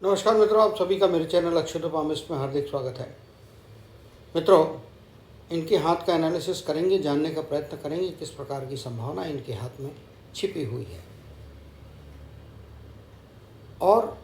नमस्कार मित्रों, आप सभी का मेरे चैनल अक्षत पामिस्ट में हार्दिक स्वागत है। मित्रों, इनके हाथ का एनालिसिस करेंगे, जानने का प्रयत्न करेंगे किस प्रकार की संभावना इनके हाथ में छिपी हुई है। और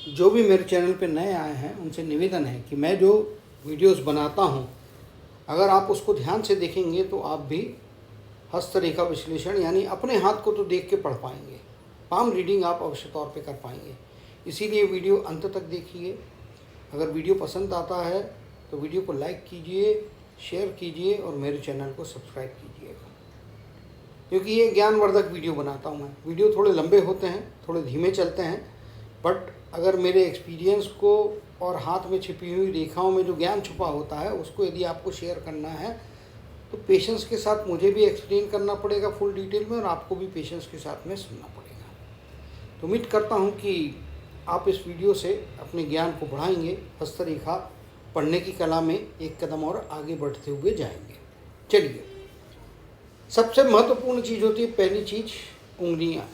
जो भी मेरे चैनल पे नए आए हैं उनसे निवेदन है कि मैं जो वीडियोस बनाता हूं, अगर आप उसको ध्यान से देखेंगे तो आप भी हस्तरेखा विश्लेषण यानी अपने हाथ को तो देख के पढ़ पाएंगे, पाम रीडिंग आप अवश्य तौर पे कर पाएंगे। इसीलिए वीडियो अंत तक देखिए। अगर वीडियो पसंद आता है तो वीडियो को लाइक कीजिए, शेयर कीजिए और मेरे चैनल को सब्सक्राइब कीजिएगा, क्योंकि ये ज्ञानवर्धक वीडियो बनाता हूँ मैं। वीडियो थोड़े लंबे होते हैं, थोड़े धीमे चलते हैं, बट अगर मेरे एक्सपीरियंस को और हाथ में छिपी हुई रेखाओं में जो ज्ञान छुपा होता है उसको यदि आपको शेयर करना है तो पेशेंस के साथ मुझे भी एक्सप्लेन करना पड़ेगा फुल डिटेल में, और आपको भी पेशेंस के साथ में सुनना पड़ेगा। तो उम्मीद करता हूँ कि आप इस वीडियो से अपने ज्ञान को बढ़ाएंगे, हस्तरेखा पढ़ने की कला में एक कदम और आगे बढ़ते हुए जाएंगे। चलिए, सबसे महत्वपूर्ण चीज़ होती है, पहली चीज़ उंगलियां।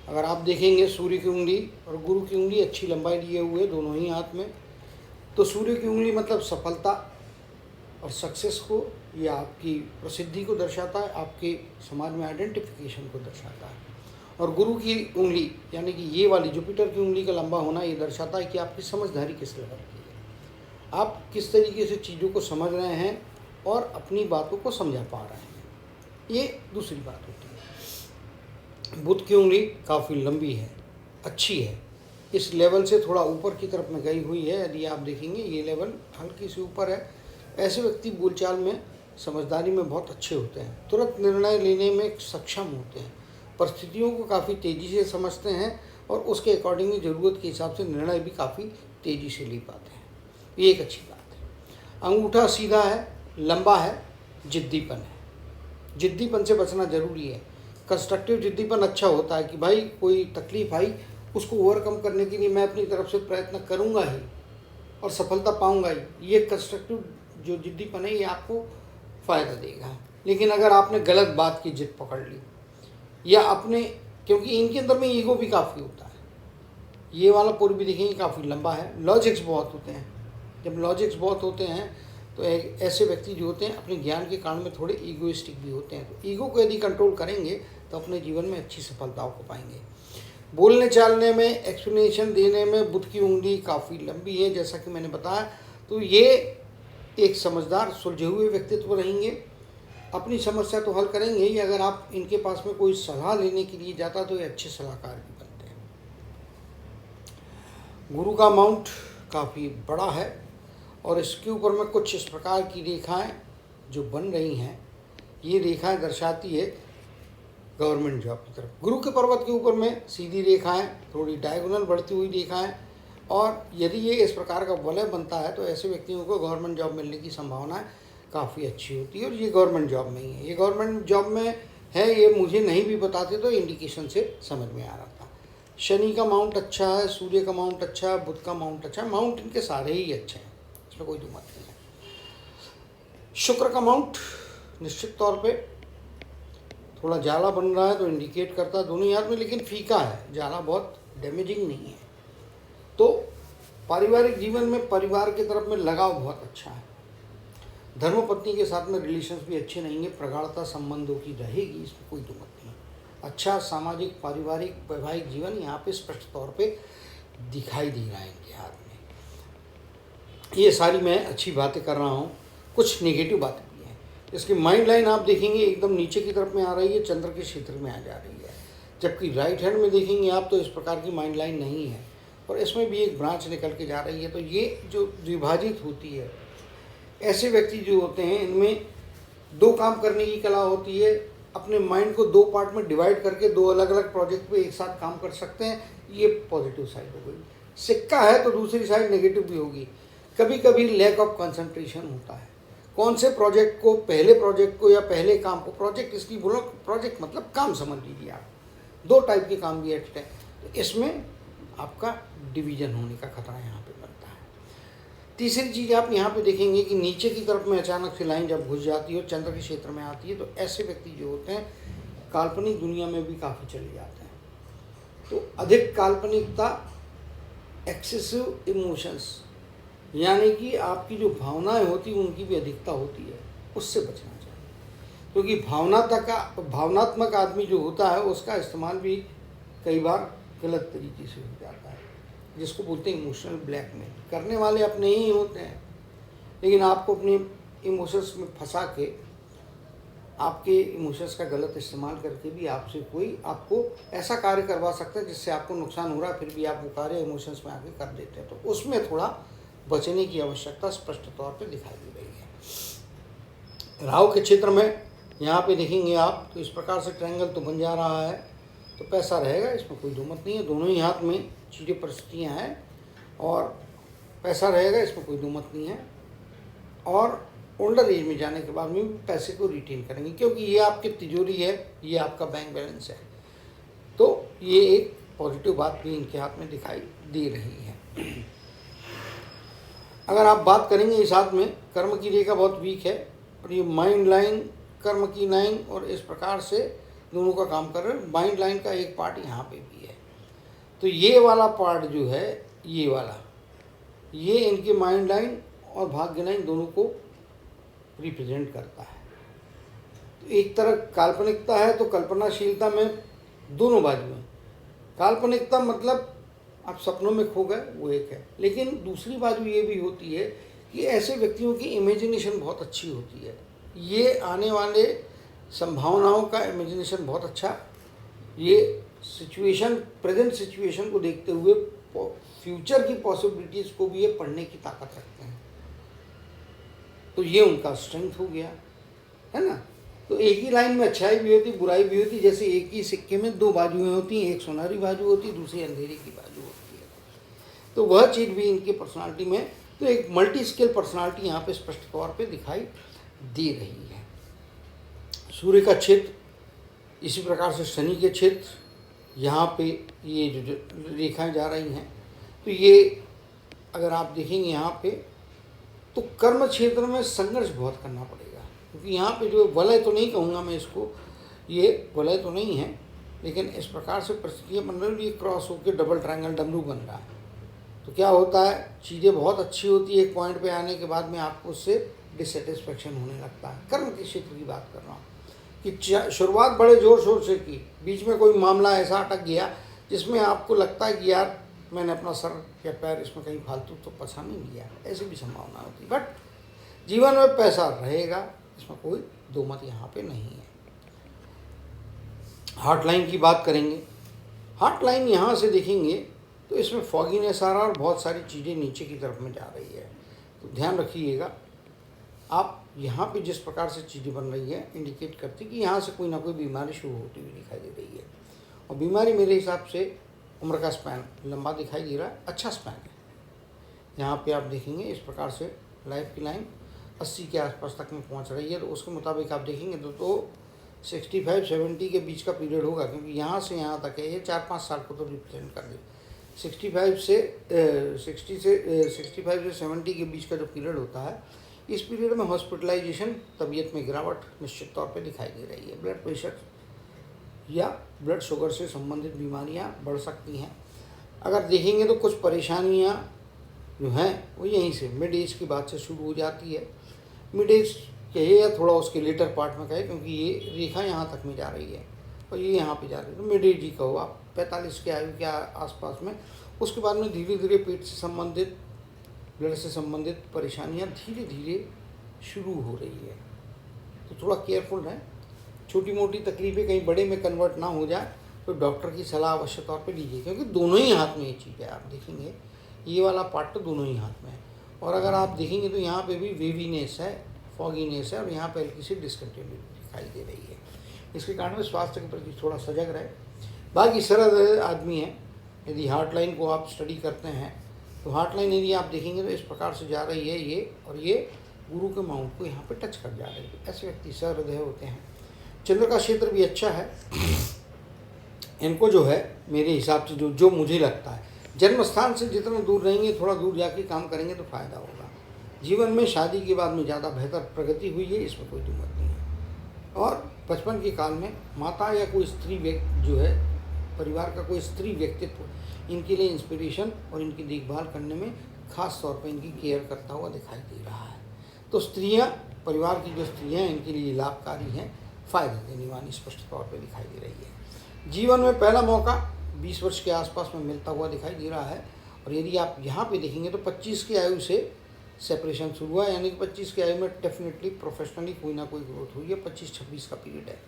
अगर आप देखेंगे सूर्य की उंगली और गुरु की उंगली अच्छी लंबाई लिए हुए दोनों ही हाथ में, तो सूर्य की उंगली मतलब सफलता और सक्सेस को या आपकी प्रसिद्धि को दर्शाता है, आपके समाज में आइडेंटिफिकेशन को दर्शाता है। और गुरु की उंगली यानी कि ये वाली जुपिटर की उंगली का लंबा होना ये दर्शाता है कि आपकी समझदारी किस लेवल की है, आप किस तरीके से चीज़ों को समझ रहे हैं और अपनी बातों को समझा पा रहे हैं। ये दूसरी बात होती है। बुध की उंगली काफ़ी लंबी है, अच्छी है, इस लेवल से थोड़ा ऊपर की तरफ में गई हुई है। यदि आप देखेंगे ये लेवल हल्की सी ऊपर है। ऐसे व्यक्ति बोलचाल में, समझदारी में बहुत अच्छे होते हैं, तुरंत निर्णय लेने में सक्षम होते हैं, परिस्थितियों को काफ़ी तेज़ी से समझते हैं और उसके अकॉर्डिंगली ज़रूरत के हिसाब से निर्णय भी काफ़ी तेज़ी से ले पाते हैं। ये एक अच्छी बात है। अंगूठा सीधा है, लंबा है, जिद्दीपन है। जिद्दीपन से बचना ज़रूरी है। कंस्ट्रक्टिव जिद्दीपन अच्छा होता है कि भाई कोई तकलीफ आई उसको ओवरकम करने के लिए मैं अपनी तरफ से प्रयत्न करूँगा ही और सफलता पाऊँगा ही। ये कंस्ट्रक्टिव जो जिद्दीपन है ये आपको फ़ायदा देगा। लेकिन अगर आपने गलत बात की जिद पकड़ ली या अपने, क्योंकि इनके अंदर में ईगो भी काफ़ी होता है। ये वाला पूर्व भी देखेंगे काफ़ी लंबा है। लॉजिक्स बहुत होते हैं। जब लॉजिक्स बहुत होते हैं तो ऐसे व्यक्ति जो होते हैं अपने ज्ञान के कारण में थोड़े ईगोइस्टिक भी होते हैं। तो ईगो को यदि कंट्रोल करेंगे तो अपने जीवन में अच्छी सफलताओं को पाएंगे। बोलने चालने में, एक्सप्लेनेशन देने में बुध की उंगली काफ़ी लंबी है, जैसा कि मैंने बताया। तो ये एक समझदार, सुलझे हुए व्यक्तित्व रहेंगे। अपनी समस्या तो हल करेंगे ही, अगर आप इनके पास में कोई सलाह लेने के लिए जाता तो ये अच्छे सलाहकार भी बनते हैं। गुरु का माउंट काफ़ी बड़ा है और इसके ऊपर में कुछ इस प्रकार की रेखाएं जो बन रही हैं, ये रेखाएं दर्शाती है गवर्नमेंट जॉब की तरफ। गुरु के पर्वत के ऊपर में सीधी रेखाएं, थोड़ी डायगोनल बढ़ती हुई रेखाएं, और यदि ये इस प्रकार का वलय बनता है तो ऐसे व्यक्तियों को गवर्नमेंट जॉब मिलने की संभावना काफ़ी अच्छी होती है। और ये गवर्नमेंट जॉब में ही है, ये गवर्नमेंट जॉब में है, ये मुझे नहीं भी बताते तो इंडिकेशन से समझ में आ रहा था। शनि का माउंट अच्छा है, सूर्य का माउंट अच्छा है, बुध का माउंट अच्छा है। माउंट इनके सारे ही अच्छे हैं, इसमें कोई दुमत नहीं है। शुक्र का माउंट निश्चित तौर पे थोड़ा जाला बन रहा है तो इंडिकेट करता है दोनों हाथ में, लेकिन फीका है, जाला बहुत डैमेजिंग नहीं है। तो पारिवारिक जीवन में परिवार की तरफ में लगाव बहुत अच्छा है। धर्मपत्नी के साथ में रिलेशंस भी अच्छे रहेंगे, प्रगाढ़ता संबंधों की रहेगी, इसमें कोई दुमत नहीं। अच्छा सामाजिक, पारिवारिक, वैवाहिक जीवन यहाँ पे स्पष्ट तौर पे दिखाई दे रहा है इनके हाथ में। ये सारी मैं अच्छी बातें कर रहा हूँ, कुछ नेगेटिव बातें भी हैं। इसकी माइंड लाइन आप देखेंगे एकदम नीचे की तरफ में आ रही है, चंद्र के क्षेत्र में आ जा रही है। जबकि राइट हैंड में देखेंगे आप तो इस प्रकार की माइंड लाइन नहीं है और इसमें भी एक ब्रांच निकल के जा रही है। तो ये जो विभाजित होती है, ऐसे व्यक्ति जो होते हैं इनमें दो काम करने की कला होती है। अपने माइंड को दो पार्ट में डिवाइड करके दो अलग अलग प्रोजेक्ट पे एक साथ काम कर सकते हैं। ये पॉजिटिव साइड हो गई। सिक्का है तो दूसरी साइड नेगेटिव भी होगी। कभी कभी लैक ऑफ कंसंट्रेशन होता है। कौन से प्रोजेक्ट को, पहले प्रोजेक्ट को या पहले काम को, प्रोजेक्ट इसलिए बोलो, प्रोजेक्ट मतलब काम समझ लीजिए आप, दो टाइप के काम भी एट है। तो इसमें आपका डिवीजन होने का खतरा यहाँ पे बनता है। तीसरी चीज़ आप यहाँ पे देखेंगे कि नीचे की तरफ में अचानक से लाइन जब घुस जाती है और चंद्र के क्षेत्र में आती है तो ऐसे व्यक्ति जो होते हैं काल्पनिक दुनिया में भी काफ़ी चले जाते हैं। तो अधिक काल्पनिकता एक्सेसिव इमोशंस, यानी कि आपकी जो भावनाएं होती हैं उनकी भी अधिकता होती है, उससे बचना चाहिए। क्योंकि भावनात्मक आदमी जो होता है उसका इस्तेमाल भी कई बार गलत तरीके से हो जाता है, जिसको बोलते हैं इमोशनल ब्लैकमेल। करने वाले अपने ही होते हैं, लेकिन आपको अपने इमोशंस में फंसा के, आपके इमोशंस का गलत इस्तेमाल करके भी आपसे कोई आपको ऐसा कार्य करवा सकता है जिससे आपको नुकसान हो रहा है, फिर भी आप वो कार्य इमोशंस में आके कर देते हैं। तो उसमें थोड़ा बचने की आवश्यकता स्पष्ट तौर पे दिखाई दे रही है। राहु के क्षेत्र में यहाँ पे देखेंगे आप तो इस प्रकार से ट्रायंगल तो बन जा रहा है, तो पैसा रहेगा, इसमें कोई दो मत नहीं है। दोनों ही हाथ में चीज़ें परिस्थितियाँ हैं और पैसा रहेगा, इसमें कोई दो मत नहीं है। और ओल्डर एज में जाने के बाद में भी पैसे को रिटेन करेंगे, क्योंकि ये आपकी तिजोरी है, ये आपका बैंक बैलेंस है। तो ये एक पॉजिटिव बात भी इनके हाथ में दिखाई दे रही है। अगर आप बात करेंगे इस हाथ में, कर्म की रेखा बहुत वीक है और ये माइंड लाइन, कर्म की लाइन और इस प्रकार से दोनों का काम कर रहे हैं। माइंड लाइन का एक पार्ट यहाँ पे भी है, तो ये वाला पार्ट जो है, ये वाला, ये इनके माइंड लाइन और भाग्य लाइन दोनों को रिप्रेजेंट करता है। तो एक तरह काल्पनिकता है, तो कल्पनाशीलता में दोनों बाजू हैं। काल्पनिकता मतलब आप सपनों में खो गए, वो एक है, लेकिन दूसरी बाजू ये भी होती है कि ऐसे व्यक्तियों की इमेजिनेशन बहुत अच्छी होती है। ये आने वाले संभावनाओं का इमेजिनेशन बहुत अच्छा, ये सिचुएशन, प्रेजेंट सिचुएशन को देखते हुए फ्यूचर की पॉसिबिलिटीज़ को भी ये पढ़ने की ताकत रखते हैं। तो ये उनका स्ट्रेंथ हो गया, है ना। तो एक ही लाइन में अच्छाई भी होती, बुराई भी होती। जैसे एक ही सिक्के में दो बाजुएं होती हैं, एक सुनहरी बाजू होती है, दूसरी अंधेरे की बाजू होती है। तो वह चीज़ भी इनकी पर्सनालिटी में, तो एक मल्टी स्केल पर्सनालिटी यहाँ पे स्पष्ट तौर पे दिखाई दे रही है। सूर्य का क्षेत्र, इसी प्रकार से शनि के क्षेत्र, यहाँ पे ये जो रेखाएं जा रही हैं, तो ये अगर आप देखेंगे यहाँ पे, तो कर्म क्षेत्र में संघर्ष बहुत करना पड़ेगा। क्योंकि यहाँ पे जो वलय तो नहीं कहूँगा मैं इसको, ये वलय तो नहीं है, लेकिन इस प्रकार से परिस्थितियाँ बन रही, ये क्रॉस होकर डबल ट्रायंगल डमरू बन रहा है। तो क्या होता है, चीज़ें बहुत अच्छी होती है, एक पॉइंट पे आने के बाद में आपको उससे डिससेटिस्फेक्शन होने लगता है। कर्म के क्षेत्र की बात कर रहा हूँ कि शुरुआत बड़े ज़ोर शोर से की, बीच में कोई मामला ऐसा अटक गया जिसमें आपको लगता है कि यार मैंने अपना सर या पैर इसमें कहीं फालतू तो फंसा नहीं लिया, ऐसी भी संभावना होती है। बट जीवन में पैसा रहेगा, इसमें कोई दो मत यहाँ पे नहीं है। हार्ट लाइन की बात करेंगे, हार्ट लाइन यहाँ से देखेंगे तो इसमें फॉगीनेस आ रहा है और बहुत सारी चीज़ें नीचे की तरफ में जा रही है। तो ध्यान रखिएगा, आप यहाँ पे जिस प्रकार से चीज़ें बन रही है इंडिकेट करती कि यहाँ से कोई ना कोई बीमारी शुरू होती हुई दिखाई दे रही है। और बीमारी मेरे हिसाब से उम्र का स्पैन लंबा दिखाई दे रहा है, अच्छा स्पैन है। यहाँ पे आप देखेंगे इस प्रकार से लाइफ की लाइन 80 के आसपास तक में पहुँच रही है, तो उसके मुताबिक आप देखेंगे तो 65-70 के बीच का पीरियड होगा, क्योंकि यहाँ से यहाँ तक है, ये 4-5 साल को तो रिप्रेजेंट कर दे। 65 से 70 के बीच का जो पीरियड होता है, इस पीरियड में हॉस्पिटलाइजेशन, तबीयत में गिरावट निश्चित तौर पे दिखाई दे रही है। ब्लड प्रेशर या ब्लड शुगर से संबंधित बीमारियां बढ़ सकती हैं। अगर देखेंगे तो कुछ परेशानियां जो हैं वो यहीं से मिड एज की बात से शुरू हो जाती है। मिड एज कहे या थोड़ा उसके लेटर पार्ट में कहे, क्योंकि ये रेखा यहाँ तक में जा रही है और ये यहाँ पे जा रही है, तो मिड एज ही कहो आप, 45 के आयु के आसपास में। उसके बाद में धीरे धीरे पेट से संबंधित, ब्लड से संबंधित परेशानियाँ धीरे धीरे शुरू हो रही है। तो थोड़ा केयरफुल रहें, छोटी मोटी तकलीफ़ें कहीं बड़े में कन्वर्ट ना हो जाए, तो डॉक्टर की सलाह अवश्य तौर पे लीजिए, क्योंकि दोनों ही हाथ में ये चीज़ है। आप देखेंगे ये वाला पार्ट तो दोनों ही हाथ में है। और अगर आप देखेंगे तो यहाँ पे भी वेवीनेस है, फॉगीनेस है और यहाँ पे हल्की सी डिस्कंटिन्यूटी दिखाई दे रही है। इसके कारण स्वास्थ्य के प्रति थोड़ा सजग रहे। बाकी सरल आदमी है, यदि हार्ट लाइन को आप स्टडी करते हैं तो हार्ट लाइन यदि आप देखेंगे तो इस प्रकार से जा रही है ये, और ये गुरु के माउंट को यहाँ पे टच कर जा रही है। ऐसे व्यक्ति सहृदय होते हैं। चंद्र का क्षेत्र भी अच्छा है। इनको जो है मेरे हिसाब से जो मुझे लगता है, जन्म स्थान से जितना दूर रहेंगे, थोड़ा दूर जाके काम करेंगे तो फ़ायदा होगा। जीवन में शादी के बाद में ज़्यादा बेहतर प्रगति हुई है, इसमें कोई दुमत नहीं है। और बचपन के काल में माता या कोई स्त्री व्यक्ति जो है, परिवार का कोई स्त्री व्यक्तित्व इनके लिए इंस्पिरेशन और इनकी देखभाल करने में खास तौर पर इनकी केयर करता हुआ दिखाई दे रहा है। तो स्त्रियां, परिवार की जो स्त्रियां हैं, इनके लिए लाभकारी हैं, फायदे देने वाली स्पष्ट तौर पर दिखाई दे रही है। जीवन में पहला मौका 20 वर्ष के आसपास में मिलता हुआ दिखाई दे रहा है। और यदि आप यहाँ पे देखेंगे तो 25 की आयु से सेपरेशन शुरू हुआ, यानी कि 25 की आयु में डेफिनेटली प्रोफेशनली कोई ना कोई ग्रोथ हुई है। 25-26 का पीरियड है,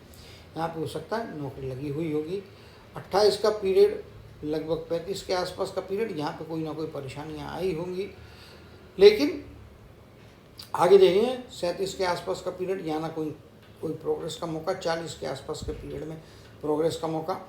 यहाँ पे हो सकता है नौकरी लगी हुई होगी। 28 का पीरियड, लगभग 35 के आसपास का पीरियड, यहाँ पे कोई ना कोई परेशानियाँ आई होंगी। लेकिन आगे देखेंगे 37 के आसपास का पीरियड, यहाँ ना कोई प्रोग्रेस का मौका। 40 के आसपास के पीरियड में प्रोग्रेस का मौका।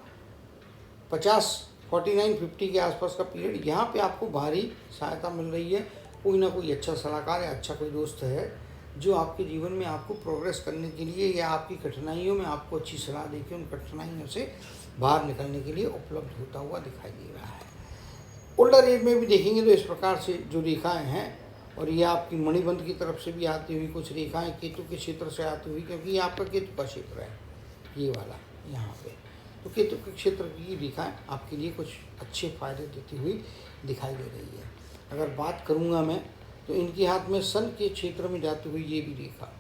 49-50 के आसपास का पीरियड, यहाँ पे आपको भारी सहायता मिल रही है। कोई ना कोई अच्छा सलाहकार या अच्छा कोई दोस्त है जो आपके जीवन में आपको प्रोग्रेस करने के लिए या आपकी कठिनाइयों में आपको अच्छी सलाह देकर उन कठिनाइयों से बाहर निकलने के लिए उपलब्ध होता हुआ दिखाई दे रहा है। ओल्डर एज में भी देखेंगे तो इस प्रकार से जो रेखाएं हैं, और ये आपकी मणिबंध की तरफ से भी आती हुई कुछ रेखाएं केतु के क्षेत्र से आती हुई, क्योंकि ये आपका केतु का क्षेत्र है, ये वाला यहाँ पे। तो केतु के क्षेत्र की रेखाएं आपके लिए कुछ अच्छे फायदे देती हुई दिखाई दे रही है। अगर बात करूँगा मैं तो इनके हाथ में सन के क्षेत्र में जाती हुई ये भी रेखा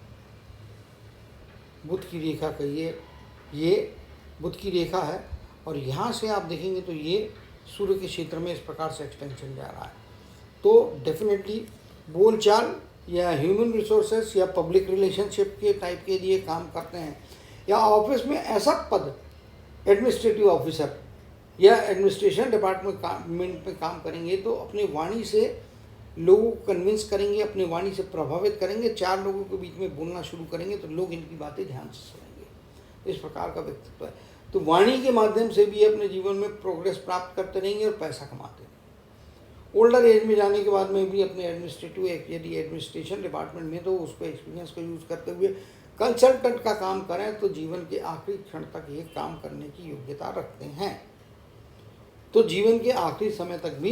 बुध की रेखा कहिए, ये बुध की रेखा है। और यहाँ से आप देखेंगे तो ये सूर्य के क्षेत्र में इस प्रकार से एक्सटेंशन जा रहा है। तो डेफिनेटली बोलचाल या ह्यूमन रिसोर्सेस या पब्लिक रिलेशनशिप के टाइप के लिए काम करते हैं, या ऑफिस में ऐसा पद, एडमिनिस्ट्रेटिव ऑफिसर या एडमिनिस्ट्रेशन डिपार्टमेंट में काम करेंगे, तो अपनी वाणी से लोगों को कन्विंस करेंगे, अपनी वाणी से प्रभावित करेंगे। 4 लोगों के बीच में बोलना शुरू करेंगे तो लोग इनकी बातें ध्यान से सुनेंगे। इस प्रकार का व्यक्तित्व है। तो वाणी के माध्यम से भी अपने जीवन में प्रोग्रेस प्राप्त करते रहेंगे और पैसा कमाते रहेंगे। ओल्डर एज में जाने के बाद में भी अपने एडमिनिस्ट्रेटिव, यदि एडमिनिस्ट्रेशन डिपार्टमेंट में, तो उसको एक्सपीरियंस को यूज़ करते हुए कंसल्टेंट का काम करें तो जीवन के आखिरी क्षण तक ये काम करने की योग्यता रखते हैं। तो जीवन के आखिरी समय तक भी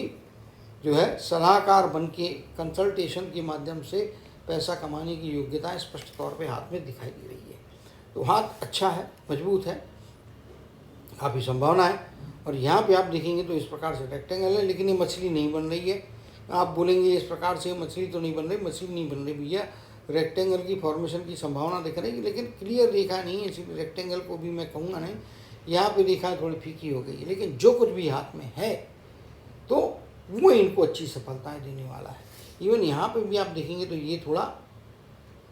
जो है सलाहकार बन के कंसल्टेशन के माध्यम से पैसा कमाने की योग्यता स्पष्ट तौर पे हाथ में दिखाई दे रही है। तो हाथ अच्छा है, मजबूत है, काफ़ी संभावना है। और यहाँ पे आप देखेंगे तो इस प्रकार से रेक्टेंगल है, लेकिन ये मछली नहीं बन रही है। आप बोलेंगे इस प्रकार से मछली तो नहीं बन रही, मछली नहीं बन रही भैया, रेक्टेंगल की फॉर्मेशन की संभावना दिख रही है, लेकिन क्लियर रेखा नहीं है, इसीलिए रेक्टेंगल को भी मैं कहूँगा नहीं। यहाँ पे रेखाएं थोड़ी फीकी हो गई है, लेकिन जो कुछ भी हाथ में है तो वो इनको अच्छी सफलताएं देने वाला है। इवन यहाँ पे भी आप देखेंगे तो ये थोड़ा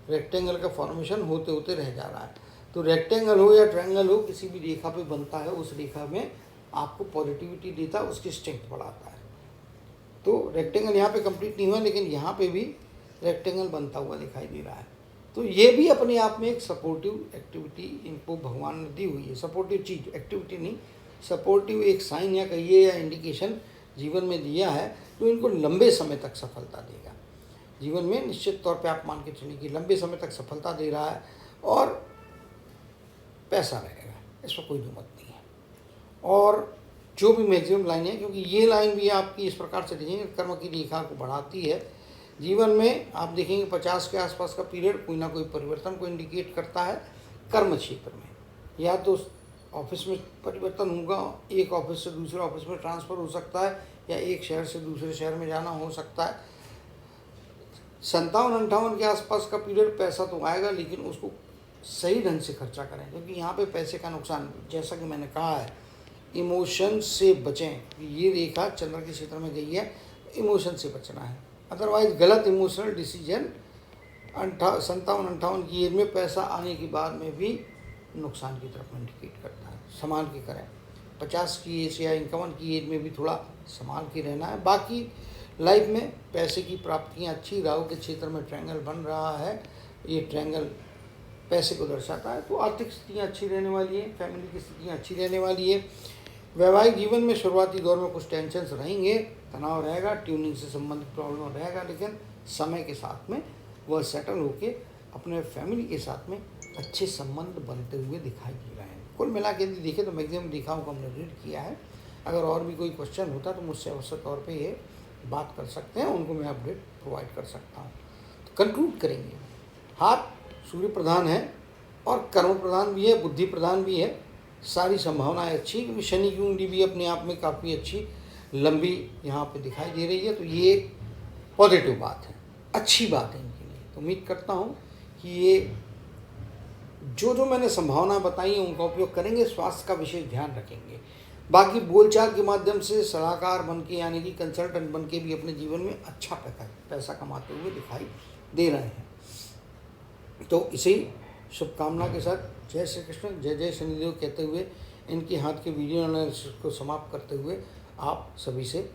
रेक्टेंगल का फॉर्मेशन होते होते रह जा रहा है। तो रेक्टेंगल हो या ट्रायंगल हो, किसी भी रेखा पे बनता है, उस रेखा में आपको पॉजिटिविटी देता है, उसकी स्ट्रेंथ बढ़ाता है। तो रेक्टेंगल यहाँ पे कंप्लीट नहीं हुआ, लेकिन यहाँ पे भी रेक्टेंगल बनता हुआ दिखाई दे रहा है। तो ये भी अपने आप में एक सपोर्टिव एक्टिविटी इनको भगवान ने दी हुई है। सपोर्टिव चीज़, एक्टिविटी नहीं, सपोर्टिव एक साइन या कहिए या इंडिकेशन जीवन में दिया है, तो इनको लंबे समय तक सफलता देगा। जीवन में निश्चित तौर पे आप मान के चलिए कि लंबे समय तक सफलता दे रहा है और पैसा रहेगा, इसमें कोई दुमत नहीं है। और जो भी मैक्सिमम लाइन है, क्योंकि ये लाइन भी आपकी इस प्रकार से देखेंगे कर्म की रेखा को बढ़ाती है। जीवन में आप देखेंगे 50 के आसपास का पीरियड कोई ना कोई परिवर्तन को इंडिकेट करता है कर्म क्षेत्र में। या तो ऑफिस में परिवर्तन होगा, एक ऑफिस से दूसरे ऑफिस में ट्रांसफ़र हो सकता है, या एक शहर से दूसरे शहर में जाना हो सकता है। 57-58 के आसपास का पीरियड पैसा तो आएगा, लेकिन उसको सही ढंग से खर्चा करें, क्योंकि यहाँ पे पैसे का नुकसान, जैसा कि मैंने कहा है, इमोशन से बचें। ये रेखा चंद्र के क्षेत्र में गई है, इमोशन से बचना है। अदरवाइज गलत इमोशनल डिसीजन 57-58 की एज में पैसा आने के बाद में भी नुकसान की तरफ इंडिकेट करता है। संभाल के करें। 50 की एज या 51 की एज में भी थोड़ा संभाल के रहना है। बाकी लाइफ में पैसे की प्राप्तियाँ अच्छी, राहु के क्षेत्र में ट्रायंगल बन रहा है, ये ट्रायंगल पैसे को दर्शाता है। तो आर्थिक स्थितियाँ अच्छी रहने वाली है, फैमिली की स्थितियाँ अच्छी रहने वाली है। वैवाहिक जीवन में शुरुआती दौर में कुछ टेंशन्स रहेंगे, तनाव रहेगा, ट्यूनिंग से संबंधित प्रॉब्लम रहेगा, लेकिन समय के साथ में वह सेटल होके अपने फैमिली के साथ में अच्छे संबंध बनते हुए दिखाई दे रहे हैं। कुल मिला के यदि देखें तो मैक्सिमम रेखाओं को हमने रीड किया है। अगर और भी कोई क्वेश्चन होता तो मुझसे अवश्य तौर पे ये बात कर सकते हैं, उनको मैं अपडेट प्रोवाइड कर सकता हूँ। तो कंक्लूड करेंगे, हाथ सूर्य प्रधान है और कर्म प्रधान भी है, बुद्धि प्रधान भी है, सारी संभावनाएं अच्छी, क्योंकि शनि की कुंडली भी अपने आप में काफ़ी अच्छी लंबी यहाँ पे दिखाई दे रही है, तो ये एक पॉजिटिव बात है, अच्छी बात है इनके लिए। तो उम्मीद करता हूँ कि ये जो मैंने संभावना बताई है उनका उपयोग करेंगे, स्वास्थ्य का विशेष ध्यान रखेंगे। बाकी बोलचाल के माध्यम से सलाहकार बन के यानी कि कंसल्टेंट बन के भी अपने जीवन में अच्छा पैसा कमाते हुए दिखाई दे रहे हैं। तो इसी शुभकामना के साथ जय श्री कृष्ण, जय जय शनिदेव कहते हुए इनके हाथ के वीडियो एनालिसिस को समाप्त करते हुए आप सभी से